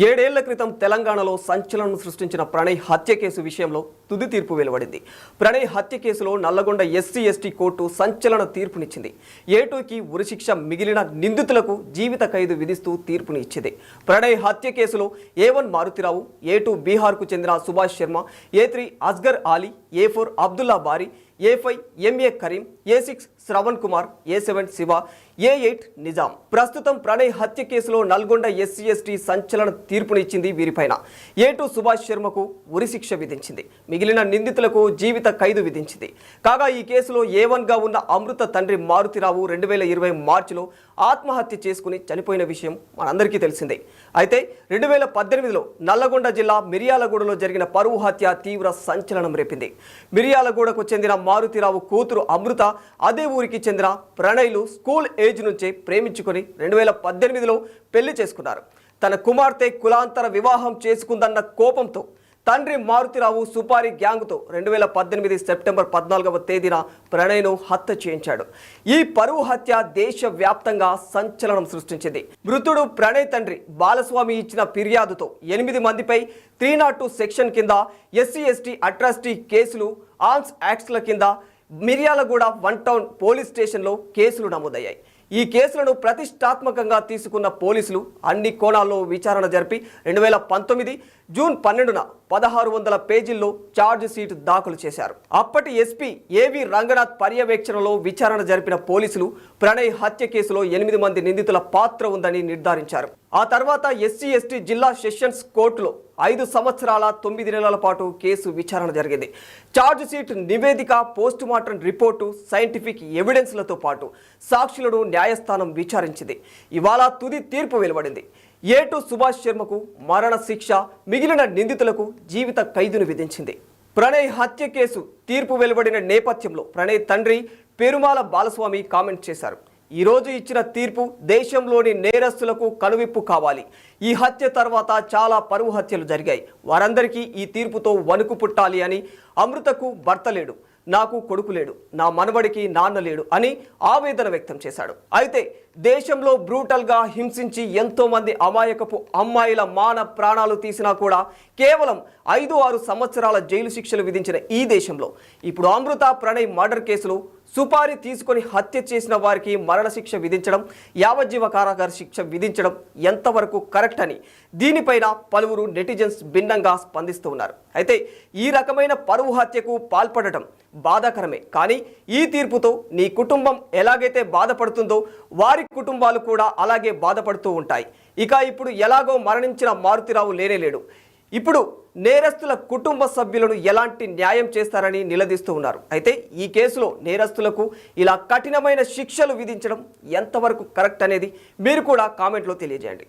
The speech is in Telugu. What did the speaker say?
ఏడేళ్ల క్రితం తెలంగాణలో సంచలనం సృష్టించిన ప్రణయ్ హత్య కేసు విషయంలో తుది తీర్పు వెలువడింది. ప్రణయ్ హత్య కేసులో నల్లగొండ ఎస్సీ/ఎస్టీ కోర్టు సంచలన తీర్పునిచ్చింది. ఏటూకి ఉరిశిక్ష, మిగిలిన నిందితులకు జీవిత ఖైదు విధిస్తూ తీర్పుని ఇచ్చింది. ప్రణయ్ హత్య కేసులో A1 మారుతిరావు, A2 బీహార్కు చెందిన సుభాష్ శర్మ, A3 అస్గర్ ఆలీ, A4 అబ్దుల్లా బారీ, A5 MA Karim, A6 Shravan Kumar, A7 Shiva, A8 Nizam. ప్రస్తుతం ప్రణయ్ హత్య కేసులో నల్గొండ ఎస్సీ/ఎస్టీ సంచలన తీర్పునిచ్చింది. వీరిపైన A2 సుభాష్ శర్మకు ఉరిశిక్ష విధించింది. మిగిలిన నిందితులకు జీవిత ఖైదు విధించింది. కాగా ఈ కేసులో A1గా ఉన్న అమృత తండ్రి మారుతిరావు 2020 మార్చిలో ఆత్మహత్య చేసుకుని చనిపోయిన విషయం మనందరికీ తెలిసిందే. అయితే 2018లో నల్లగొండ జిల్లా మిర్యాలగూడలో జరిగిన పరువు హత్య తీవ్ర సంచలనం రేపింది. మిర్యాలగూడకు చెందిన మారుతిరావు కూతురు అమృత, అదే ఊరికి చెందిన ప్రణయ్లు స్కూల్ ఏజ్ నుంచే ప్రేమించుకొని 2018లో పెళ్లి చేసుకున్నారు. తన కుమార్తె కులాంతర వివాహం చేసుకుందన్న కోపంతో తండ్రి మారుతిరావు సుపారి గ్యాంగ్తో 2018 సెప్టెంబర్ 14వ తేదీన ప్రణయ్ను హత్య చేయించాడు. ఈ పరువు హత్య దేశవ్యాప్తంగా సంచలనం సృష్టించింది. మృతుడు ప్రణయ్ తండ్రి బాలస్వామి ఇచ్చిన ఫిర్యాదుతో 8 మందిపై 302 సెక్షన్ కింద ఎస్సీ/ఎస్టీ అట్రాసిటీ కేసులు, ఆర్మ్స్ యాక్ట్స్ల కింద మిర్యాలగూడ 1 టౌన్ పోలీస్ స్టేషన్లో కేసులు నమోదయ్యాయి. ఈ కేసులను ప్రతిష్టాత్మకంగా తీసుకున్న పోలీసులు అన్ని కోణాల్లో విచారణ జరిపి 2019 జూన్ 12న 1600 పేజీల్లో ఛార్జ్ షీట్ దాఖలు చేశారు. అప్పటి ఎస్పీ ఏవి రంగనాథ్ పర్యవేక్షణలో విచారణ జరిపిన పోలీసులు ప్రణయ్ హత్య కేసులో 8 మంది నిందితుల పాత్ర ఉందని నిర్ధారించారు. ఆ తర్వాత ఎస్సీ/ఎస్టీ జిల్లా సెషన్స్ కోర్టులో 5 సంవత్సరాల 9 నెలల పాటు కేసు విచారణ జరిగింది. ఛార్జ్ షీట్, నివేదిక, పోస్టుమార్టం రిపోర్టు, సైంటిఫిక్ ఎవిడెన్స్లతో పాటు సాక్షులను న్యాయస్థానం విచారించింది. ఇవాళ తుది తీర్పు వెలువడింది. A2 సుభాష్ శర్మకు మరణ శిక్ష, మిగిలిన నిందితులకు జీవిత ఖైదును విధించింది. ప్రణయ్ హత్య కేసు తీర్పు వెలువడిన నేపథ్యంలో ప్రణయ్ తండ్రి పెరుమాల బాలస్వామి కామెంట్ చేశారు. ఈరోజు ఇచ్చిన తీర్పు దేశంలోని నేరస్తులకు కనువిప్పు కావాలి. ఈ హత్య తర్వాత చాలా పరువు హత్యలు జరిగాయి. వారందరికీ ఈ తీర్పుతో వణుకు పుట్టాలి అని. అమృతకు భర్త లేడు, నాకు కొడుకు లేడు, నా మనవడికి నాన్న లేడు అని ఆవేదన వ్యక్తం చేశాడు. అయితే దేశంలో బ్రూటల్గా హింసించి ఎంతో మంది అమాయకపు అమ్మాయిల మాన ప్రాణాలు తీసినా కూడా కేవలం 5-6 సంవత్సరాల జైలు శిక్షలు విధించిన ఈ దేశంలో ఇప్పుడు అమృత, ప్రణయ్ మర్డర్ కేసులో సుపారీ తీసుకొని హత్య చేసిన వారికి మరణశిక్ష విధించడం, యావజ్జీవ కారాగార శిక్ష విధించడం ఎంతవరకు కరెక్ట్ అని దీనిపైన పలువురు నెటిజన్స్ భిన్నంగా స్పందిస్తూ ఉన్నారు. అయితే ఈ రకమైన పరువు హత్యకు పాల్పడటం బాధాకరమే. కానీ ఈ తీర్పుతో నీ కుటుంబం ఎలాగైతే బాధపడుతుందో వారి కుటుంబాలు కూడా అలాగే బాధపడుతూ ఉంటాయి. ఇక ఇప్పుడు ఎలాగో మరణించిన మారుతిరావు లేనేలేడు. ఇప్పుడు నేరస్తుల కుటుంబ సభ్యులను ఎలాంటి న్యాయం చేస్తారని నిలదీస్తూ ఉన్నారు. అయితే ఈ కేసులో నేరస్తులకు ఇలా కఠినమైన శిక్షలు విధించడం ఎంతవరకు కరెక్ట్ అనేది మీరు కూడా కామెంట్లో తెలియజేయండి.